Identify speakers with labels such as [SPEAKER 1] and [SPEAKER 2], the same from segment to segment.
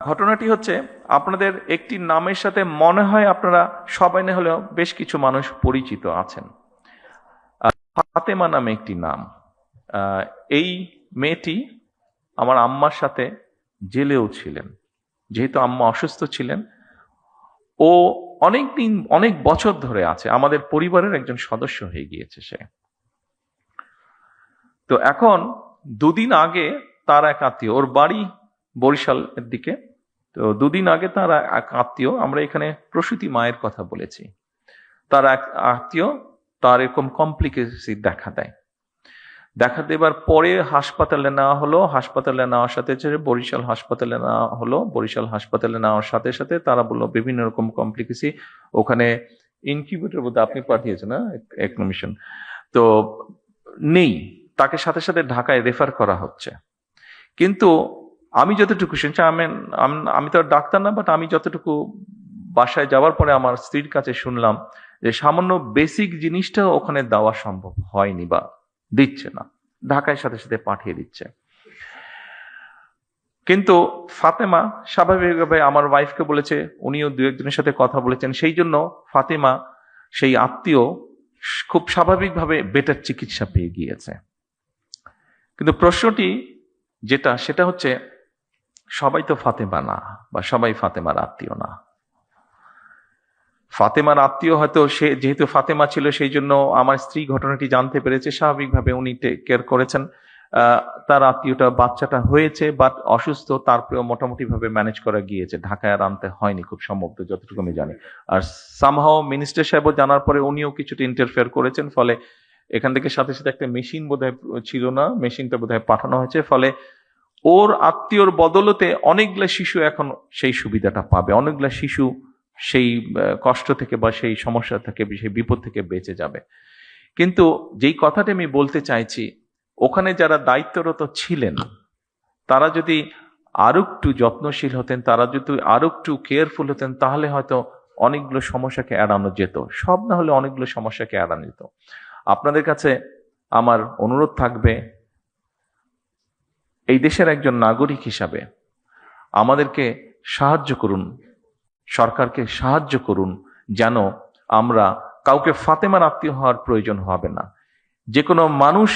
[SPEAKER 1] ঘটনাটি হচ্ছে, আপনাদের একটি নামের সাথে মনে হয় আপনারা সবাই না হলেও বেশ কিছু মানুষ পরিচিত আছেন। ফাতেমা নামে একটি নাম। এই মেয়েটি আমার আম্মার সাথে জেলেও ছিলেন। যেহেতু আম্মা অসুস্থ ছিলেন, ও অনেক বছর ধরে আছে, আমাদের পরিবারের একজন সদস্য হয়ে গিয়েছে সে। তো এখন দুদিন আগে তার এক আত্মীয়, ওর বাড়ি বরিশালের দিকে, তো দুদিন আগে তার এক আত্মীয়, আমরা এখানে প্রসূতি মায়ের কথা বলেছি, তার এক আত্মীয় তার এরকম কমপ্লিকেসি দেখা দেবার পরে হাসপাতালে নেওয়া হলো। হাসপাতালে নেওয়ার সাথে বরিশাল হাসপাতালে নেওয়া হলো। বরিশাল হাসপাতালে নেওয়ার সাথে সাথে তারা বললো বিভিন্ন রকম কমপ্লিকেসি, ওখানে ইনকিউবেটর বোধহয় আপনি পাঠিয়েছেন না, একমিশন তো নেই, তাকে সাথে সাথে ঢাকায় রেফার করা হচ্ছে। কিন্তু আমি যতটুকু শুনছি, আমি তো আর ডাক্তার না, বাট আমি যতটুকু বাসায় যাওয়ার পরে আমার স্ত্রীর কাছে শুনলাম যে সামান্য বেসিক জিনিসটা ওখানে দেওয়া সম্ভব হয়নি বা দিচ্ছে না, ঢাকায় সাথে সাথে পাঠিয়ে দিচ্ছে। কিন্তু ফাতেমা স্বাভাবিকভাবে আমার ওয়াইফকে বলেছে, উনিও দু একজনের সাথে কথা বলেছেন, সেই জন্য ফাতেমা সেই আত্মীয় খুব স্বাভাবিকভাবে বেটার চিকিৎসা পেয়ে গিয়েছে। কিন্তু প্রশ্নটি সেটা হচ্ছে, সবাই তো ফাতেমা না, বা সবাই ফাতেমার আত্মীয় না। ফাতেমার আত্মীয় হয়তো, সে যেহেতু ফাতেমা ছিল সেই জন্য আমার স্ত্রী ঘটনাটি জানতে পেরেছে, স্বাভাবিকভাবে উনি টেক কেয়ার করেছেন। তার আত্মীয়টা বাচ্চাটা হয়েছে বাট অসুস্থ, তারপরেও মোটামুটি ভাবে ম্যানেজ করা গিয়েছে, ঢাকায় আর আনতে হয়নি খুব সম্ভবত, যতটুকু আমি জানি। আর সামহাও মিনিস্টার সাহেবও জানার পরে উনিও কিছুটা ইন্টারফেয়ার করেছেন, ফলে এখান থেকে সাথে সাথে একটা মেশিন বোধহয় ছিল না, মেশিনটা বোধহয় পাঠানো হয়েছে, ফলে ওর আত্মীয়র বদলতে অনেকগুলা শিশু এখন সেই সুবিধাটা পাবে, অনেকগুলা শিশু সেই কষ্ট থেকে বা সেই সমস্যা থেকে, সেই বিপদ থেকে বেঁচে যাবে। কিন্তু যেই কথাটা আমি বলতে চাইছি, ওখানে যারা দায়িত্বরত ছিলেন তারা যদি আরো একটু যত্নশীল হতেন, তারা যদি আরো একটু কেয়ারফুল হতেন, তাহলে হয়তো অনেকগুলো সমস্যাকে এড়ানো যেত, সব না হলে অনেকগুলো সমস্যাকে এড়ানো যেত। আপনাদের কাছে আমার অনুরোধ থাকবে, এই দেশের একজন নাগরিক হিসাবে আমাদেরকে সাহায্য করুন, সরকারকে সাহায্য করুন, যেন আমরা কাউকে ফাতেমার আত্মীয় হওয়ার প্রয়োজন হবে না। যে কোনো মানুষ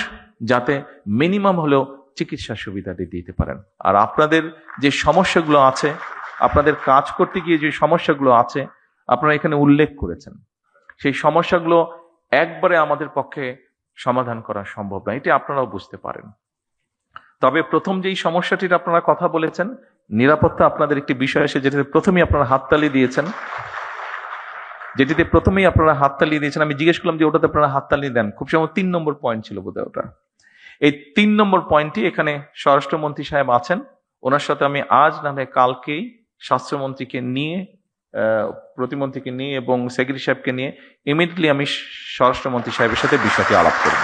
[SPEAKER 1] যাতে মিনিমাম হলেও চিকিৎসা সুবিধাটি দিতে পারেন। আর আপনাদের যে সমস্যাগুলো আছে, আপনাদের কাজ করতে গিয়ে যে সমস্যাগুলো আছে, আপনারা এখানে উল্লেখ করেছেন, সেই সমস্যাগুলো একবারে আমাদের পক্ষে সমাধান করা সম্ভব না, এটি আপনারাও বুঝতে পারেন। তবে প্রথম যেই সমস্যাটির আপনারা কথা বলেছেন, নিরাপত্তা আপনাদের একটি বিষয় আছে, যেটাতে প্রথমেই আপনারা হাততালি দিয়েছেন, আমি জিজ্ঞেস করলাম যে ওটাতে আপনারা হাততালি দেন, খুব সম্ভব 3 নম্বর পয়েন্ট ছিল বোধহয় ওটা। এই 3 নম্বর পয়েন্টটি, এখানে স্বরাষ্ট্রমন্ত্রী সাহেব আছেন, ওনার সাথে আমি আজ না হয় কালকেই স্বাস্থ্যমন্ত্রীকে নিয়ে, প্রতিমন্ত্রীকে নিয়ে এবং সেক্রেটারি সাহেবকে নিয়ে ইমিডিয়েটলি আমি স্বরাষ্ট্রমন্ত্রী সাহেবের সাথে বিষয়টি আলাপ করব।